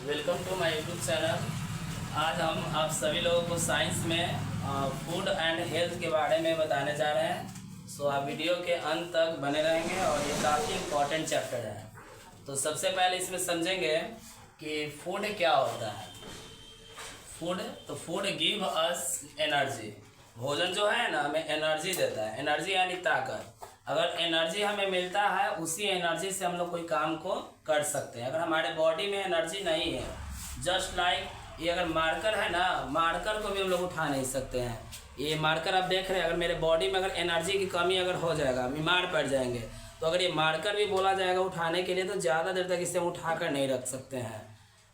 Welcome to my YouTube channel. आज हम आप सभी लोगों को साइंस में फूड एंड हेल्थ के बारे में बताने जा रहे हैं। सो आप वीडियो के अंत तक बने रहेंगे और ये काफ़ी इम्पोर्टेंट चैप्टर है। तो सबसे पहले इसमें समझेंगे कि फूड क्या होता है। Food give us energy. भोजन जो है ना हमें एनर्जी देता है। एनर्जी यानी ताकत। अगर एनर्जी हमें मिलता है उसी एनर्जी से हम लोग कोई काम को कर सकते हैं। अगर हमारे बॉडी में एनर्जी नहीं है, जस्ट लाइक ये अगर मार्कर है ना, मार्कर को भी हम लोग उठा नहीं सकते हैं। ये मार्कर आप देख रहे हैं, अगर मेरे बॉडी में अगर एनर्जी की कमी अगर हो जाएगा, बीमार पड़ जाएंगे, तो अगर ये मार्कर भी बोला जाएगा उठाने के लिए तो ज़्यादा देर तक इसे हम उठा कर नहीं रख सकते हैं।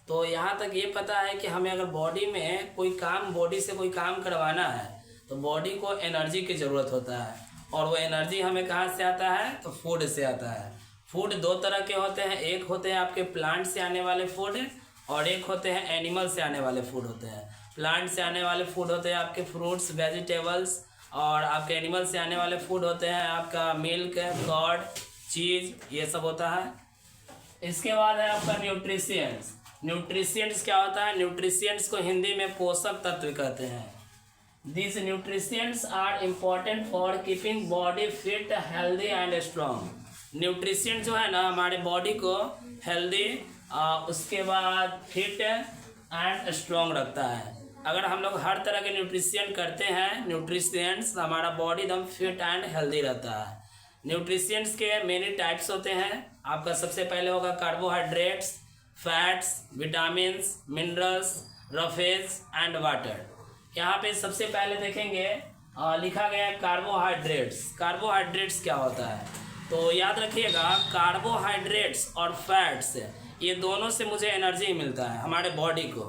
तो यहाँ तक ये पता है कि हमें अगर बॉडी में कोई काम, बॉडी से कोई काम करवाना है तो बॉडी को एनर्जी की ज़रूरत होता है। और वो एनर्जी हमें कहाँ से आता है? तो फूड से आता है। फूड दो तरह के होते हैं, एक होते हैं आपके प्लांट से आने वाले फूड और एक होते हैं एनिमल से आने वाले फूड होते हैं। प्लांट से आने वाले फूड होते हैं आपके फ्रूट्स, वेजिटेबल्स, और आपके एनिमल से आने वाले फूड होते हैं आपका मिल्क, कर्ड, चीज़, ये सब होता है। इसके बाद है आपका न्यूट्रिशियंट्स। न्यूट्रिशियंट्स क्या होता है? न्यूट्रिशियंट्स को हिंदी में पोषक तत्व कहते हैं। These nutrients are important for keeping body fit, healthy and strong. Nutrition जो है ना हमारे बॉडी को हेल्दी, उसके बाद फिट एंड स्ट्रॉन्ग रखता है। अगर हम लोग हर तरह के न्यूट्रिशन करते हैं, न्यूट्रिशंस, हमारा बॉडी एकदम फिट एंड हेल्दी रहता है। न्यूट्रिशंस के मेनी टाइप्स होते हैं। आपका सबसे पहले होगा carbohydrates, fats, vitamins, minerals, roughage and water. यहाँ पे सबसे पहले देखेंगे लिखा गया है कार्बोहाइड्रेट्स। कार्बोहाइड्रेट्स क्या होता है? तो याद रखिएगा, कार्बोहाइड्रेट्स और फैट्स ये दोनों से मुझे एनर्जी मिलता है हमारे बॉडी को।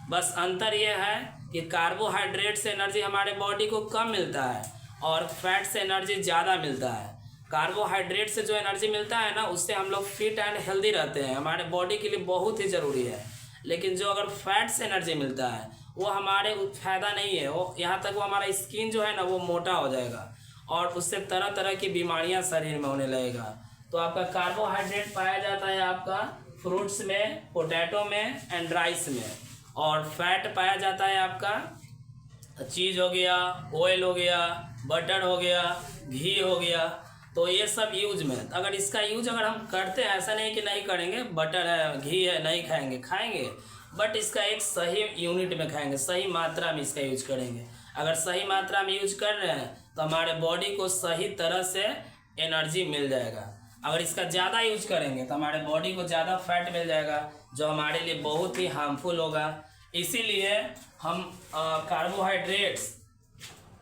बस अंतर ये है कि कार्बोहाइड्रेट से एनर्जी हमारे बॉडी को कम मिलता है और फैट से एनर्जी ज़्यादा मिलता है। कार्बोहाइड्रेट से जो एनर्जी मिलता है ना, उससे हम लोग फिट एंड हेल्दी रहते हैं, हमारे बॉडी के लिए बहुत ही ज़रूरी है। लेकिन जो अगर फैट से एनर्जी मिलता है वो हमारे फ़ायदा नहीं है। वो यहाँ तक वो हमारा स्किन जो है ना वो मोटा हो जाएगा और उससे तरह तरह की बीमारियाँ शरीर में होने लगेगा। तो आपका कार्बोहाइड्रेट पाया जाता है आपका फ्रूट्स में, पोटैटो में एंड राइस में। और फैट पाया जाता है आपका चीज़ हो गया, ऑयल हो गया, बटर हो गया, घी हो गया। तो ये सब यूज में, अगर इसका यूज अगर हम करते हैं, ऐसा नहीं कि नहीं करेंगे, बटर है, घी है, नहीं खाएंगे, खाएंगे, बट इसका एक सही यूनिट में खाएंगे, सही मात्रा में इसका यूज करेंगे। अगर सही मात्रा में यूज कर रहे हैं तो हमारे बॉडी को सही तरह से एनर्जी मिल जाएगा। अगर इसका ज़्यादा यूज करेंगे तो हमारे बॉडी को ज़्यादा फैट मिल जाएगा, जो हमारे लिए बहुत ही हार्मफुल होगा। इसीलिए हम कार्बोहाइड्रेट्स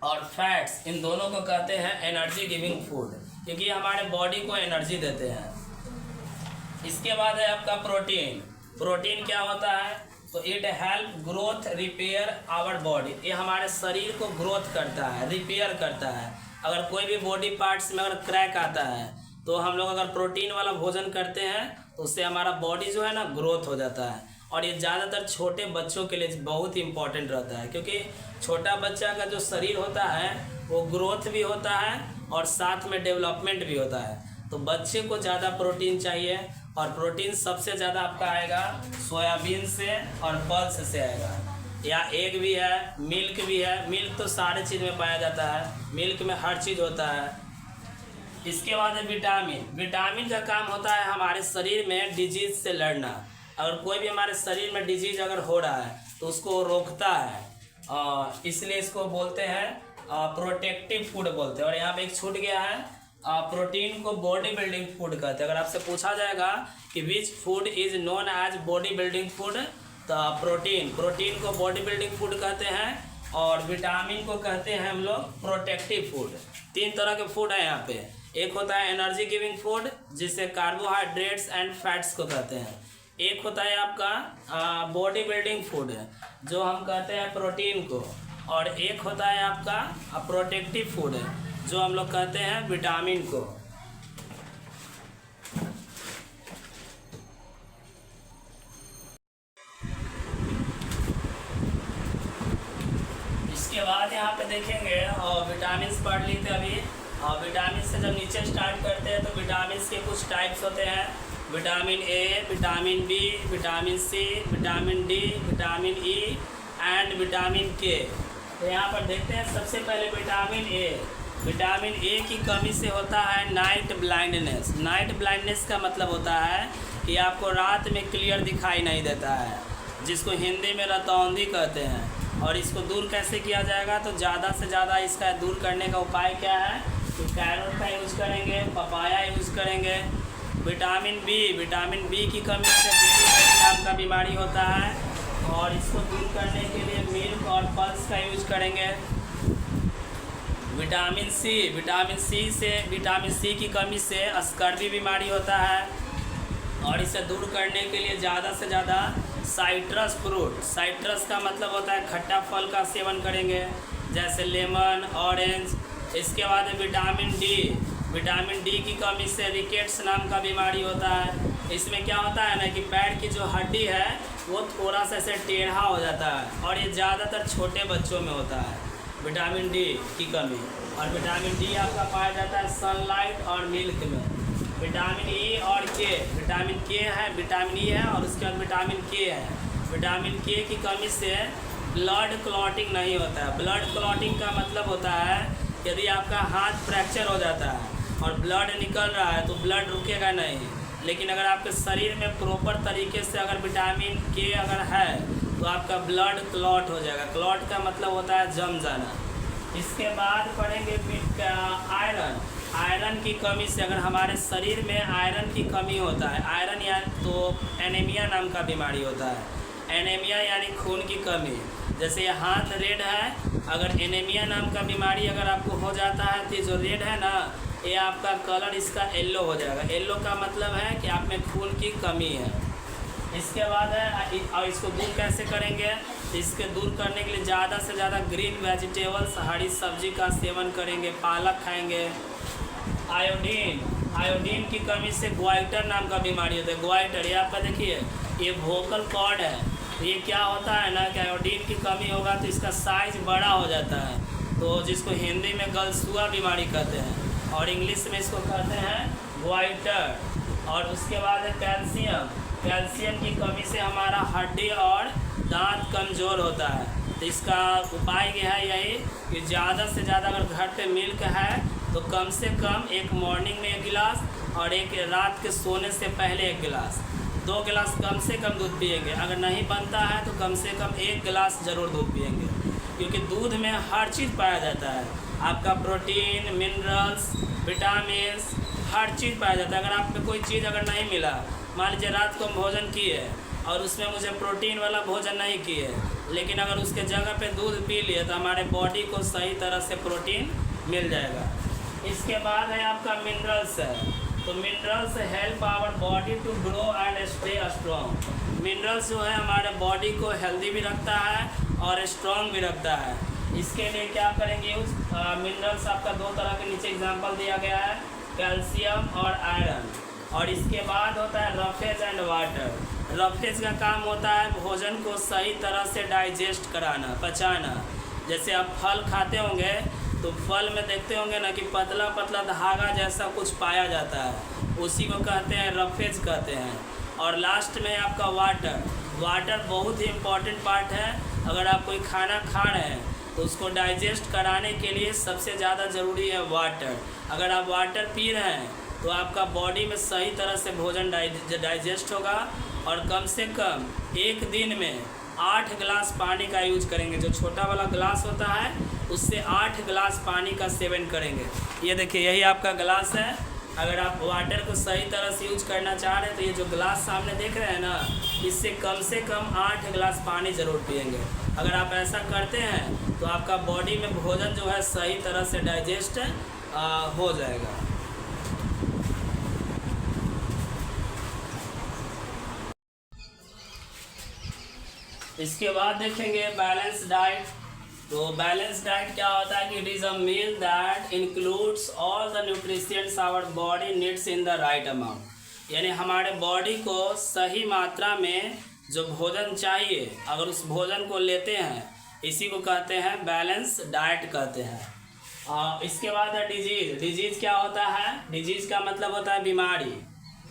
और फैट्स, इन दोनों को कहते हैं एनर्जी गिविंग फूड, क्योंकि हमारे बॉडी को एनर्जी देते हैं। इसके बाद है आपका प्रोटीन। प्रोटीन क्या होता है? तो it help growth, repair our body. ये हमारे शरीर को ग्रोथ करता है, रिपेयर करता है। अगर कोई भी बॉडी पार्ट्स में अगर क्रैक आता है तो हम लोग अगर प्रोटीन वाला भोजन करते हैं तो उससे हमारा बॉडी जो है ना ग्रोथ हो जाता है। और ये ज़्यादातर छोटे बच्चों के लिए बहुत ही इम्पोर्टेंट रहता है, क्योंकि छोटा बच्चा का जो शरीर होता है वो ग्रोथ भी होता है और साथ में डेवलपमेंट भी होता है। तो बच्चे को ज़्यादा प्रोटीन चाहिए, और प्रोटीन सबसे ज़्यादा आपका आएगा सोयाबीन से और पल्स से आएगा, या एग भी है, मिल्क भी है। मिल्क तो सारे चीज़ में पाया जाता है, मिल्क में हर चीज़ होता है। इसके बाद है विटामिन। विटामिन का काम होता है हमारे शरीर में डिजीज़ से लड़ना। अगर कोई भी हमारे शरीर में डिजीज़ अगर हो रहा है तो उसको रोकता है, इसलिए इसको बोलते हैं प्रोटेक्टिव फूड बोलते हैं। और यहाँ पे एक छूट गया है, प्रोटीन को बॉडी बिल्डिंग फूड कहते हैं। अगर आपसे पूछा जाएगा कि which food is known as body building food, तो प्रोटीन को बॉडी बिल्डिंग फूड कहते हैं और विटामिन को कहते हैं हम लोग प्रोटेक्टिव फूड। तीन तरह के फूड है यहाँ पे। एक होता है एनर्जी गिविंग फूड, जिसे कार्बोहाइड्रेट्स एंड फैट्स को कहते हैं। एक होता है आपका बॉडी बिल्डिंग फूड, जो हम कहते हैं प्रोटीन को। और एक होता है आपका प्रोटेक्टिव फूड, जो हम लोग कहते हैं विटामिन को। इसके बाद यहाँ पे देखेंगे विटामिन्स पढ़ ली थे अभी। विटामिन से जब नीचे स्टार्ट करते हैं तो विटामिन के कुछ टाइप्स होते हैं। Vitamin A, vitamin B, vitamin C, vitamin D, vitamin E and vitamin K. तो यहाँ पर देखते हैं सबसे पहले विटामिन ए। विटामिन ए की कमी से होता है नाइट ब्लाइंडनेस। नाइट ब्लाइंडनेस का मतलब होता है कि आपको रात में क्लियर दिखाई नहीं देता है, जिसको हिंदी में रतौंधी कहते हैं। और इसको दूर कैसे किया जाएगा, तो ज़्यादा से ज़्यादा इसका दूर करने का उपाय क्या है, तो कैरोट का यूज़ करेंगे, पपाया यूज़ करेंगे। विटामिन बी की कमी से बेरी नाम का बीमारी होता है, और इसको दूर करने के लिए मिल्क और पल्स का यूज करेंगे। विटामिन सी की कमी से स्कर्वी बीमारी होता है, और इसे दूर करने के लिए ज़्यादा से ज़्यादा साइट्रस फ्रूट, साइट्रस का मतलब होता है खट्टा फल का सेवन करेंगे, जैसे लेमन, ऑरेंज। इसके बाद विटामिन डी की कमी से रिकेट्स नाम का बीमारी होता है। इसमें क्या होता है ना कि पैर की जो हड्डी है वो थोड़ा सा ऐसे टेढ़ा हो जाता है, और ये ज़्यादातर छोटे बच्चों में होता है विटामिन डी की कमी। और विटामिन डी आपका पाया जाता है सनलाइट और मिल्क में। विटामिन ई और के, विटामिन ई है और उसके बाद विटामिन के है। विटामिन के की कमी से ब्लड क्लॉटिंग नहीं होता है। ब्लड क्लॉटिंग का मतलब होता है यदि आपका हाथ फ्रैक्चर हो जाता है और ब्लड निकल रहा है तो ब्लड रुकेगा नहीं, लेकिन अगर आपके शरीर में प्रॉपर तरीके से अगर विटामिन के अगर है तो आपका ब्लड क्लॉट हो जाएगा। क्लॉट का मतलब होता है जम जाना। इसके बाद पढ़ेंगे आयरन की कमी से, अगर हमारे शरीर में आयरन की कमी होता है, आयरन या तो एनीमिया नाम का बीमारी होता है। एनीमिया यानी खून की कमी। जैसे ये हाथ रेड है, अगर एनीमिया नाम का बीमारी अगर आपको हो जाता है तो जो रेड है ना, ये आपका कलर इसका येलो हो जाएगा। येलो का मतलब है कि आप में खून की कमी है। इसके बाद है, और इसको दूर कैसे करेंगे, इसके दूर करने के लिए ज़्यादा से ज़्यादा ग्रीन वेजिटेबल्स, हरी सब्जी का सेवन करेंगे, पालक खाएंगे। आयोडीन की कमी से ग्वाइटर नाम का बीमारी होता है। ग्वाइटर, ये आपका देखिए ये वोकल कॉर्ड है, तो ये क्या होता है ना कि आयोडीन की कमी होगा तो इसका साइज बड़ा हो जाता है, तो जिसको हिंदी में गलसुआ बीमारी कहते हैं और इंग्लिश में इसको कहते हैं ग्वाइटर। और उसके बाद है कैल्शियम की कमी से हमारा हड्डी और दांत कमज़ोर होता है। तो इसका उपाय यह है यही कि ज़्यादा से ज़्यादा अगर घर पे मिल्क है तो कम से कम एक मॉर्निंग में 1 गिलास और एक रात के सोने से पहले 1 गिलास, 2 गिलास कम से कम दूध पिएंगे। अगर नहीं बनता है तो कम से कम 1 गिलास ज़रूर दूध पिएंगे, क्योंकि दूध में हर चीज़ पाया जाता है। आपका प्रोटीन, मिनरल्स, विटामिन्स, हर चीज़ पाया जाता है। अगर आप में कोई चीज़ अगर नहीं मिला, मान लीजिए रात को हम भोजन किए और उसमें मुझे प्रोटीन वाला भोजन नहीं किए, लेकिन अगर उसके जगह पे दूध पी लिए तो हमारे बॉडी को सही तरह से प्रोटीन मिल जाएगा। इसके बाद है आपका मिनरल्स है, तो minerals help our body to grow and stay strong. Minerals जो है हमारे बॉडी को हेल्दी भी रखता है और स्ट्रॉन्ग भी रखता है। इसके लिए क्या करेंगे यूज़, मिनरल्स आपका 2 तरह के नीचे एग्जांपल दिया गया है, कैल्शियम और आयरन। और इसके बाद होता है रफेज एंड वाटर। रफेज का काम होता है भोजन को सही तरह से डाइजेस्ट कराना, पचाना। जैसे आप फल खाते होंगे तो फल में देखते होंगे ना कि पतला पतला धागा जैसा कुछ पाया जाता है, उसी को कहते हैं रफेज कहते हैं। और लास्ट में आपका वाटर बहुत ही इम्पॉर्टेंट पार्ट है। अगर आप कोई खाना खा रहे हैं तो उसको डाइजेस्ट कराने के लिए सबसे ज़्यादा ज़रूरी है वाटर। अगर आप वाटर पी रहे हैं तो आपका बॉडी में सही तरह से भोजन डाइजेस्ट होगा। और कम से कम एक दिन में 8 गिलास पानी का यूज करेंगे। जो छोटा वाला गिलास होता है उससे 8 गिलास पानी का सेवन करेंगे। ये देखिए यही आपका गिलास है। अगर आप वाटर को सही तरह से यूज करना चाह रहे हैं तो ये जो गिलास सामने देख रहे हैं ना, इससे कम 8 गिलास पानी ज़रूर पिएंगे। अगर आप ऐसा करते हैं तो आपका बॉडी में भोजन जो है सही तरह से डाइजेस्ट हो जाएगा। इसके बाद देखेंगे बैलेंस डाइट। तो बैलेंस डाइट क्या होता है कि it is a meal that includes all the nutritions our body needs in the right amount. यानी हमारे बॉडी को सही मात्रा में जो भोजन चाहिए, अगर उस भोजन को लेते हैं, इसी को कहते हैं बैलेंस डाइट कहते हैं। इसके बाद है डिजीज़। डिजीज़ क्या होता है, डिजीज़ का मतलब होता है बीमारी।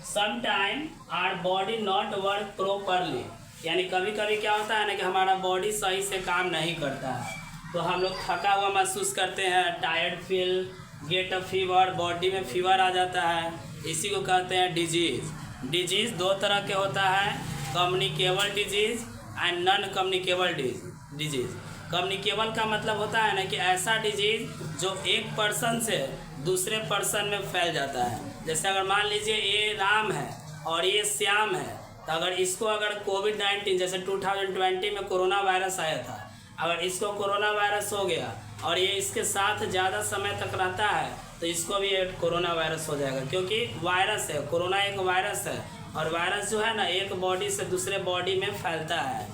Sometime our body not work properly, यानी कभी कभी क्या होता है ना कि हमारा बॉडी सही से काम नहीं करता है, तो हम लोग थका हुआ महसूस करते हैं, tired feel, get a fever, body में फीवर आ जाता है। इसी को कहते हैं डिजीज़। डिजीज़ दो तरह के होता है, communicable disease and non communicable disease. Communicable का मतलब होता है ना कि ऐसा डिजीज़ जो एक पर्सन से दूसरे पर्सन में फैल जाता है। जैसे अगर मान लीजिए ये राम है और ये श्याम है, तो अगर इसको अगर कोविड-19 जैसे 2020 में कोरोना वायरस आया था, अगर इसको कोरोना वायरस हो गया और ये इसके साथ ज़्यादा समय तक रहता है तो इसको भी कोरोना वायरस हो जाएगा, क्योंकि वायरस है, कोरोना एक वायरस है और वायरस जो है ना एक बॉडी से दूसरे बॉडी में फैलता है।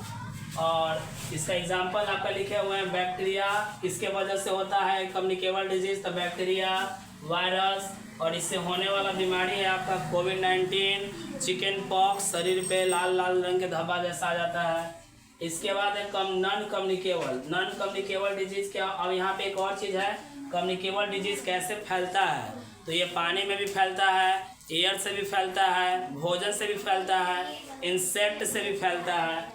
और इसका एग्जांपल आपका लिखे हुए हैं, बैक्टीरिया किसके वजह से होता है कम्युनिकेबल डिजीज़, तो बैक्टीरिया, वायरस, और इससे होने वाला बीमारी है आपका कोविड-19, चिकन पॉक्स, शरीर पे लाल लाल रंग के धब्बा जैसा आ जाता है। इसके बाद है नॉन कम्युनिकेबल डिजीज़। क्या अब यहाँ पे एक और चीज़ है, कम्युनिकेबल डिजीज़ कैसे फैलता है, तो ये पानी में भी फैलता है, एयर से भी फैलता है, भोजन से भी फैलता है, इंसेक्ट से भी फैलता है।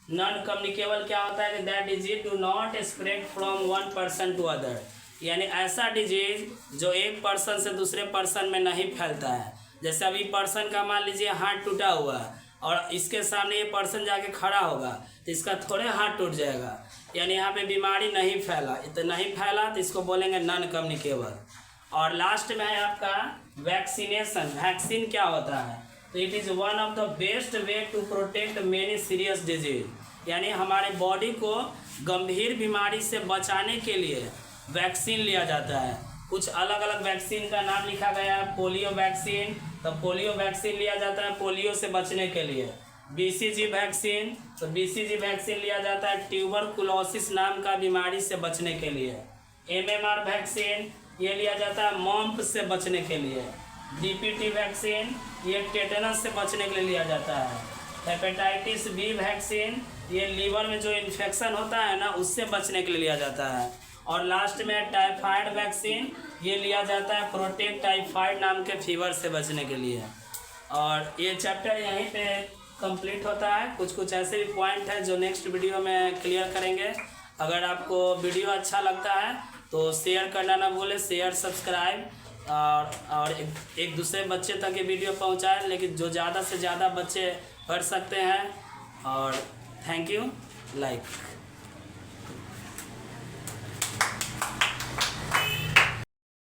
नॉन कम्युनिकेबल क्या होता है कि that disease do not spread from one person to other, यानी ऐसा डिजीज जो एक पर्सन से दूसरे पर्सन में नहीं फैलता है। जैसे अभी पर्सन का मान लीजिए हाथ टूटा हुआ है और इसके सामने ये पर्सन जाके खड़ा होगा तो इसका थोड़े हाथ टूट जाएगा, यानी यहाँ पे बीमारी नहीं फैला, तो नहीं फैला तो इसको बोलेंगे नॉन कम्युनिकेबल। और लास्ट में है आपका वैक्सीनेशन। वैक्सीन क्या होता है, तो it is one of the best way to protect many serious disease, यानी हमारे बॉडी को गंभीर बीमारी से बचाने के लिए वैक्सीन लिया जाता है। कुछ अलग अलग वैक्सीन का नाम लिखा गया है, पोलियो वैक्सीन, तो पोलियो वैक्सीन लिया जाता है पोलियो से बचने के लिए। बीसीजी वैक्सीन, तो बीसीजी वैक्सीन लिया जाता है ट्यूबरकुलोसिस नाम का बीमारी से बचने के लिए। एमएमआर वैक्सीन ये लिया जाता है मॉम्प से बचने के लिए। डीपीटी वैक्सीन ये टेटनस से बचने के लिए लिया जाता है। हेपेटाइटिस बी वैक्सीन ये लीवर में जो इन्फेक्शन होता है ना उससे बचने के लिए लिया जाता है। और लास्ट में टाइफाइड वैक्सीन ये लिया जाता है प्रोटेक्ट टाइफाइड नाम के फीवर से बचने के लिए। और ये चैप्टर यहीं पे कंप्लीट होता है। कुछ ऐसे भी पॉइंट हैं जो नेक्स्ट वीडियो में क्लियर करेंगे। अगर आपको वीडियो अच्छा लगता है तो शेयर करना ना भूलें, शेयर सब्सक्राइब, और एक दूसरे बच्चे तक ये वीडियो पहुंचाएं, लेकिन जो ज़्यादा से ज़्यादा बच्चे पढ़ सकते हैं। और थैंक यू, लाइक।